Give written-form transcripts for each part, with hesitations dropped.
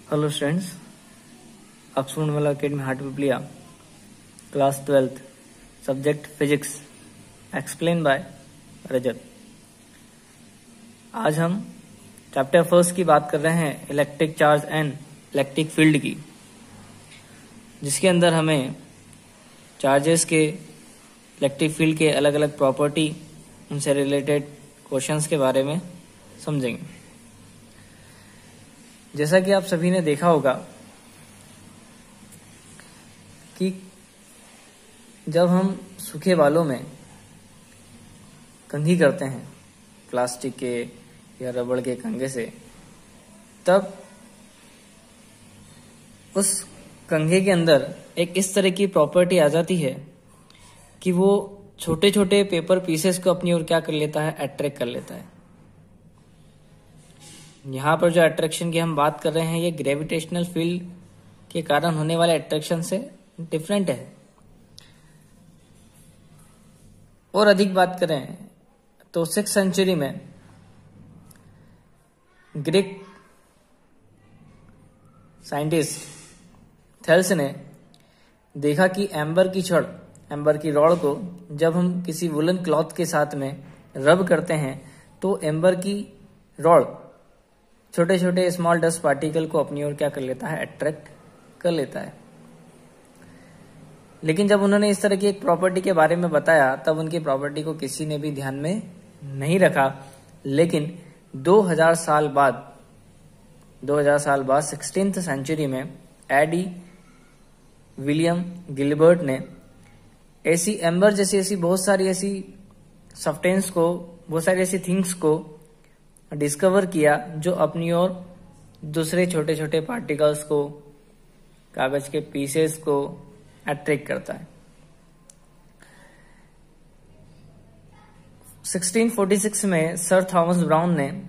Hello students, Oxford Mala Academy Hartwig, Class 12th, Subject Physics, Explained by रजत। आज हम chapter first की बात कर रहे हैं electric charge and electric field की, जिसके अंदर हमें चार्जेस के इलेक्ट्रिक फील्ड के अलग अलग प्रॉपर्टी, उनसे रिलेटेड क्वेश्चंस के बारे में समझेंगे। जैसा कि आप सभी ने देखा होगा कि जब हम सूखे बालों में कंघी करते हैं प्लास्टिक के या रबड़ के कंघे से, तब उस कंघे के अंदर एक इस तरह की प्रॉपर्टी आ जाती है कि वो छोटे छोटे पेपर पीसेस को अपनी ओर क्या कर लेता है, अट्रैक्ट कर लेता है। यहाँ पर जो अट्रैक्शन की हम बात कर रहे हैं, ये ग्रेविटेशनल फील्ड के कारण होने वाले अट्रैक्शन से डिफरेंट है। और अधिक बात करें तो 6th सेंचुरी में ग्रीक साइंटिस्ट थेल्स ने देखा कि एम्बर की छड़, एम्बर की रॉड को जब हम किसी वुलन क्लॉथ के साथ में रब करते हैं तो एम्बर की रॉड छोटे छोटे स्मॉल डस्ट पार्टिकल को अपनी ओर क्या कर लेता है, अट्रैक्ट कर लेता है। लेकिन जब उन्होंने इस तरह की एक प्रॉपर्टी के बारे में बताया, तब उनकी प्रॉपर्टी को किसी ने भी ध्यान में नहीं रखा। लेकिन 2000 साल बाद 16th सेंचुरी में एडी विलियम गिलबर्ट ने ऐसी एम्बर जैसी ऐसी बहुत सारी ऐसी सब्सटेंस को, बहुत सारी ऐसी थिंग्स को डिस्कवर किया जो अपनी ओर दूसरे छोटे छोटे पार्टिकल्स को, कागज के पीसेस को अट्रैक्ट करता है। 1646 में सर थॉमस ब्राउन ने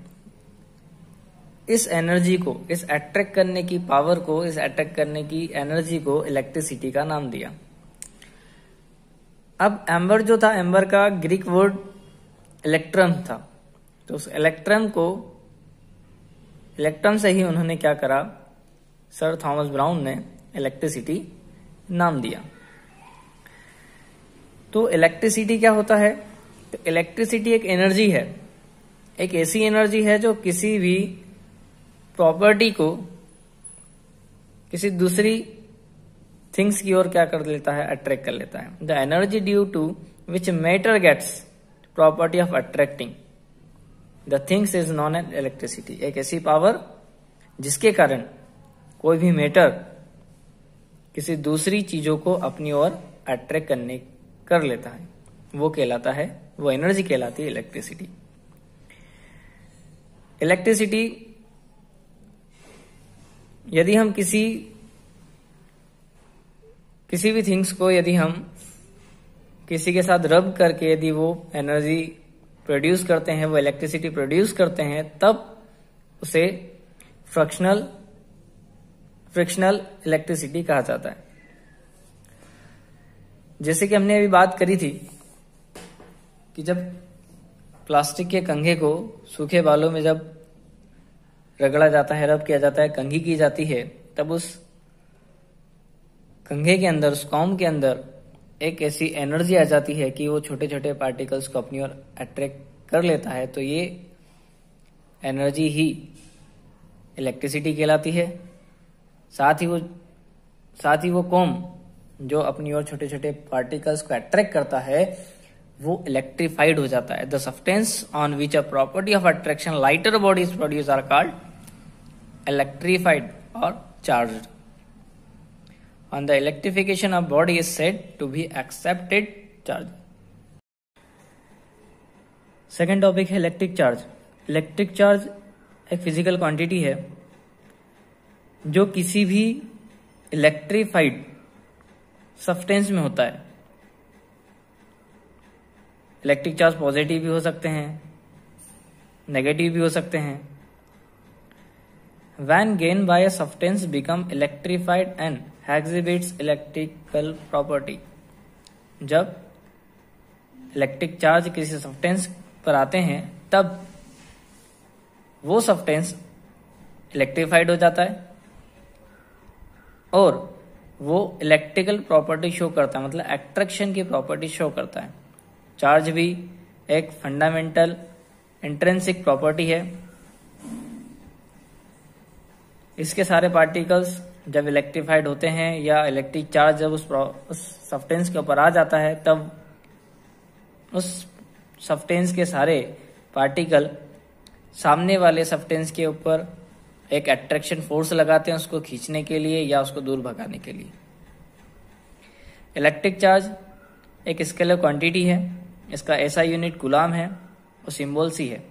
इस एनर्जी को, इस अट्रैक्ट करने की पावर को, इस अट्रैक्ट करने की एनर्जी को इलेक्ट्रिसिटी का नाम दिया। अब एम्बर जो था, एम्बर का ग्रीक वर्ड इलेक्ट्रॉन था, तो उस इलेक्ट्रॉन से ही उन्होंने क्या करा, सर थॉमस ब्राउन ने इलेक्ट्रिसिटी नाम दिया। तो इलेक्ट्रिसिटी क्या होता है? तो इलेक्ट्रिसिटी एक एनर्जी है, एक ऐसी एनर्जी है जो किसी भी प्रॉपर्टी को किसी दूसरी थिंग्स की ओर क्या कर लेता है, अट्रैक्ट कर लेता है। The energy due to which matter gets property of attracting the things is known an electricity. एक ऐसी पावर जिसके कारण कोई भी मैटर किसी दूसरी चीजों को अपनी ओर अट्रैक्ट कर लेता है, वो कहलाता है, वो एनर्जी कहलाती है इलेक्ट्रिसिटी। इलेक्ट्रिसिटी यदि हम किसी भी थिंग्स को यदि हम किसी के साथ रब करके यदि वो एनर्जी प्रोड्यूस करते हैं, वो इलेक्ट्रिसिटी प्रोड्यूस करते हैं, तब उसे फ्रिक्शनल इलेक्ट्रिसिटी कहा जाता है। जैसे कि हमने अभी बात करी थी कि जब प्लास्टिक के कंघे को सूखे बालों में जब रगड़ा जाता है, रब किया जाता है, कंघी की जाती है, तब उस कंघे के अंदर, उस कॉम के अंदर एक ऐसी एनर्जी आ जाती है कि वो छोटे छोटे पार्टिकल्स को अपनी ओर अट्रैक्ट कर लेता है। तो ये एनर्जी ही इलेक्ट्रिसिटी कहलाती है। साथ ही वो कॉम जो अपनी ओर छोटे छोटे पार्टिकल्स को अट्रैक्ट करता है, वो इलेक्ट्रीफाइड हो जाता है। The substance on which a property of attraction lighter bodies produce are called electrified और charged. On the electrification of body is said to be accepted charge. Second topic है electric charge. Electric charge एक physical quantity है जो किसी भी electrified substance में होता है। इलेक्ट्रिक चार्ज पॉजिटिव भी हो सकते हैं, नेगेटिव भी हो सकते हैं। When gained by a substance become electrified and exhibits electrical property। जब इलेक्ट्रिक चार्ज किसी सब्सटेंस पर आते हैं, तब वो सब्सटेंस इलेक्ट्रीफाइड हो जाता है और वो इलेक्ट्रिकल प्रॉपर्टी शो करता है, मतलब अट्रैक्शन की प्रॉपर्टी शो करता है। चार्ज भी एक फंडामेंटल इंट्रिंसिक प्रॉपर्टी है। इसके सारे पार्टिकल्स जब इलेक्ट्रिफाइड होते हैं या इलेक्ट्रिक चार्ज जब उस सब्सटेंस के ऊपर आ जाता है, तब उस सब्सटेंस के सारे पार्टिकल सामने वाले सब्सटेंस के ऊपर एक अट्रैक्शन फोर्स लगाते हैं उसको खींचने के लिए या उसको दूर भगाने के लिए। इलेक्ट्रिक चार्ज एक स्केलर क्वांटिटी है, इसका SI यूनिट कूलाम है और सिंबल C है।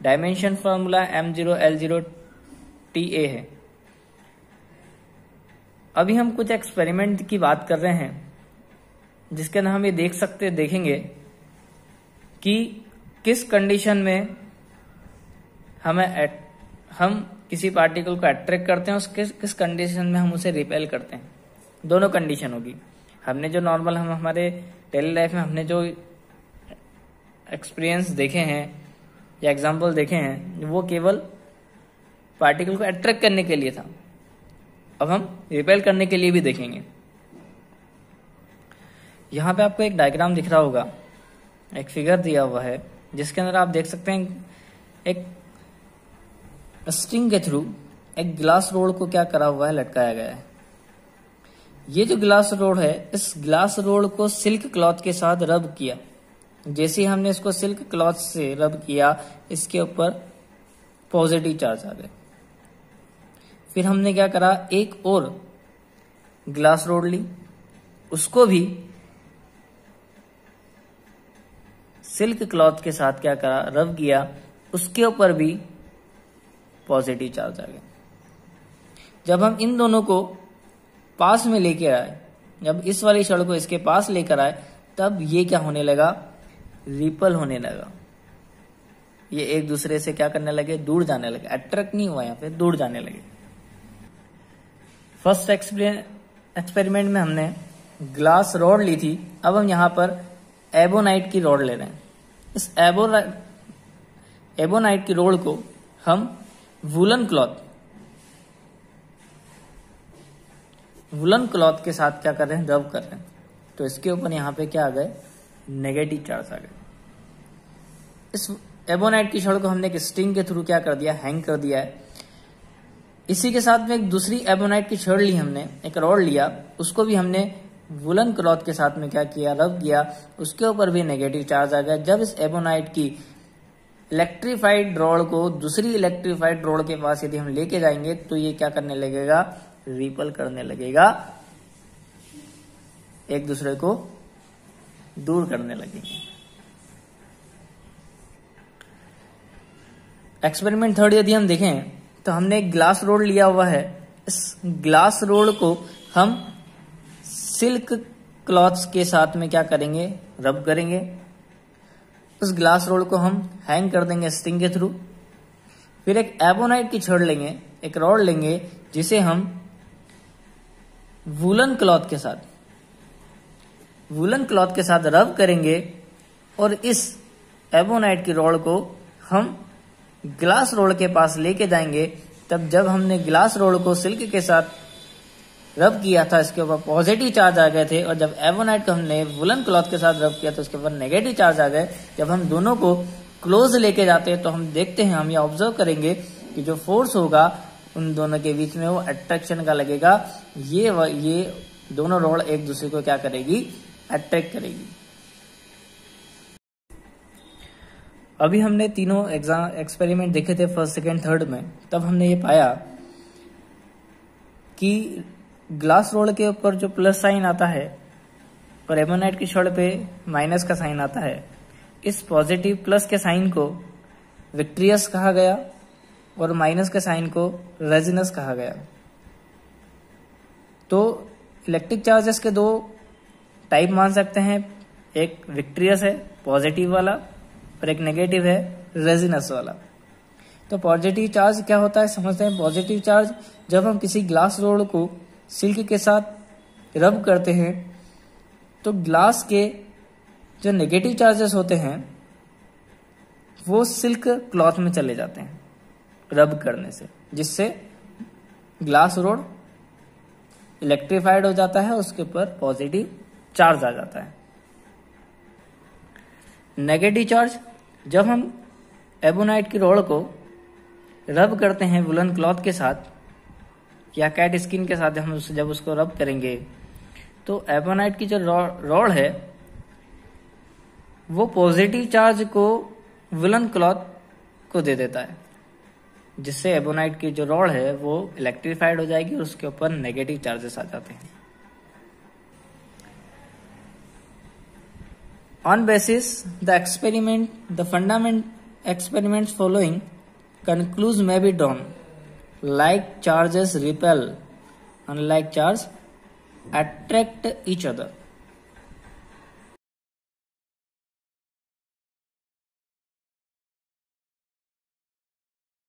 डायमेंशन फार्मूला m0L0TA है। अभी हम कुछ एक्सपेरिमेंट की बात कर रहे हैं जिसके अंदर हम ये देखेंगे कि किस कंडीशन में हम किसी पार्टिकल को अट्रैक्ट करते हैं, किस कंडीशन में हम उसे रिपेल करते हैं। दोनों कंडीशन होगी। हमने जो नॉर्मल हम हमारे डेली लाइफ में हमने जो एक्सपीरियंस देखे हैं या एग्जाम्पल देखे हैं, वो केवल पार्टिकल को अट्रैक्ट करने के लिए था। अब हम रिपेल करने के लिए भी देखेंगे। यहाँ पे आपको एक डायग्राम दिख रहा होगा, एक फिगर दिया हुआ है जिसके अंदर आप देख सकते हैं एक स्ट्रिंग के थ्रू एक ग्लास रोड को क्या करा हुआ है, लटकाया गया है। ये जो ग्लास रोड है, इस ग्लास रोड को सिल्क क्लॉथ के साथ रब किया। जैसे ही हमने इसको सिल्क क्लॉथ से रब किया, इसके ऊपर पॉजिटिव चार्ज आ गए। फिर हमने क्या करा, एक और ग्लास रोड ली, उसको भी सिल्क क्लॉथ के साथ क्या करा, रब किया, उसके ऊपर भी पॉजिटिव चार्ज आ गया। जब हम इन दोनों को पास में लेके आए, जब इस वाली छड़ को इसके पास लेकर आए, तब ये क्या होने लगा, रिपल होने लगा। ये एक दूसरे से क्या करने लगे, दूर जाने लगे। अट्रैक्ट नहीं हुआ, यहाँ पे दूर जाने लगे। फर्स्ट एक्सपेरिमेंट में हमने ग्लास रॉड ली थी, अब हम यहाँ पर एबोनाइट की रॉड ले रहे हैं। इस एबोनाइट की रॉड को हम वुलन क्लॉथ के साथ क्या कर रहे हैं, रब कर रहे हैं। तो इसके ऊपर यहाँ पे क्या आ गए, नेगेटिव चार्ज आ गए। इस एबोनाइट की छड़ को हमने एक स्ट्रिंग के थ्रू क्या कर दिया, हैंग कर दिया है। इसी के साथ में एक दूसरी एबोनाइट की छड़ ली हमने, एक रॉड लिया, उसको भी हमने वुलन क्लॉथ के साथ में क्या किया, रब किया, उसके ऊपर भी नेगेटिव चार्ज आ गया। जब इस एबोनाइट की इलेक्ट्रीफाइड रॉड को दूसरी इलेक्ट्रीफाइड रॉड के पास यदि हम लेके जाएंगे, तो ये क्या करने लगेगा, रिपल करने लगेगा, एक दूसरे को दूर करने लगेंगे। एक्सपेरिमेंट थर्ड यदि हम देखें तो हमने एक ग्लास रोड लिया हुआ है। इस ग्लास रोड को हम सिल्क क्लॉथ्स के साथ में क्या करेंगे, रब करेंगे। उस ग्लास रोड को हम हैंग कर देंगे स्ट्रिंग के थ्रू। फिर एक एबोनाइट की छड़ लेंगे, एक रॉड लेंगे, जिसे हम वुलन क्लॉथ के साथ रब करेंगे और इस एबोनाइट की रॉड को हम ग्लास रोड के पास लेके जाएंगे। तब जब हमने ग्लास रोड को सिल्क के साथ रब किया था, इसके ऊपर पॉजिटिव चार्ज आ गए थे, और जब एबोनाइट को हमने वुलन क्लॉथ के साथ रब किया तो उसके ऊपर नेगेटिव चार्ज आ गए। जब हम दोनों को क्लोज लेके जाते हैं तो हम देखते हैं, हम ये ऑब्जर्व करेंगे कि जो फोर्स होगा उन दोनों के बीच में वो अट्रैक्शन का लगेगा। ये दोनों रॉड एक दूसरे को क्या करेगी, अट्रैक्ट करेगी। अभी हमने तीनों एक्सपेरिमेंट देखे थे फर्स्ट, सेकेंड, थर्ड में। तब हमने ये पाया कि ग्लास रोड के ऊपर जो प्लस साइन आता है और एबोनाइट की छड़ पे माइनस का साइन आता है, इस पॉजिटिव प्लस के साइन को विक्ट्रियस कहा गया और माइनस के साइन को रेजिनस कहा गया। तो इलेक्ट्रिक चार्जेस के दो टाइप मान सकते हैं, एक विक्ट्रियस है पॉजिटिव वाला और एक नेगेटिव है रेजिनस वाला। तो पॉजिटिव चार्ज क्या होता है समझते हैं। पॉजिटिव चार्ज जब हम किसी ग्लास रोड को सिल्क के साथ रब करते हैं तो ग्लास के जो नेगेटिव चार्जेस होते हैं वो सिल्क क्लॉथ में चले जाते हैं रब करने से, जिससे ग्लास रोड इलेक्ट्रीफाइड हो जाता है, उसके ऊपर पॉजिटिव चार्ज आ जाता है। नेगेटिव चार्ज, जब हम एबोनाइट की रॉड को रब करते हैं वुलन क्लॉथ के साथ या कैट स्किन के साथ, हम जब उसको रब करेंगे तो एबोनाइट की जो रॉड है वो पॉजिटिव चार्ज को वुलन क्लॉथ को दे देता है, जिससे एबोनाइट की जो रॉड है वो इलेक्ट्रीफाइड हो जाएगी और उसके ऊपर नेगेटिव चार्जेस आ जाते हैं। On basis the experiment, the fundamental experiments following conclusions may be drawn. Like charges repel, unlike charges attract each other.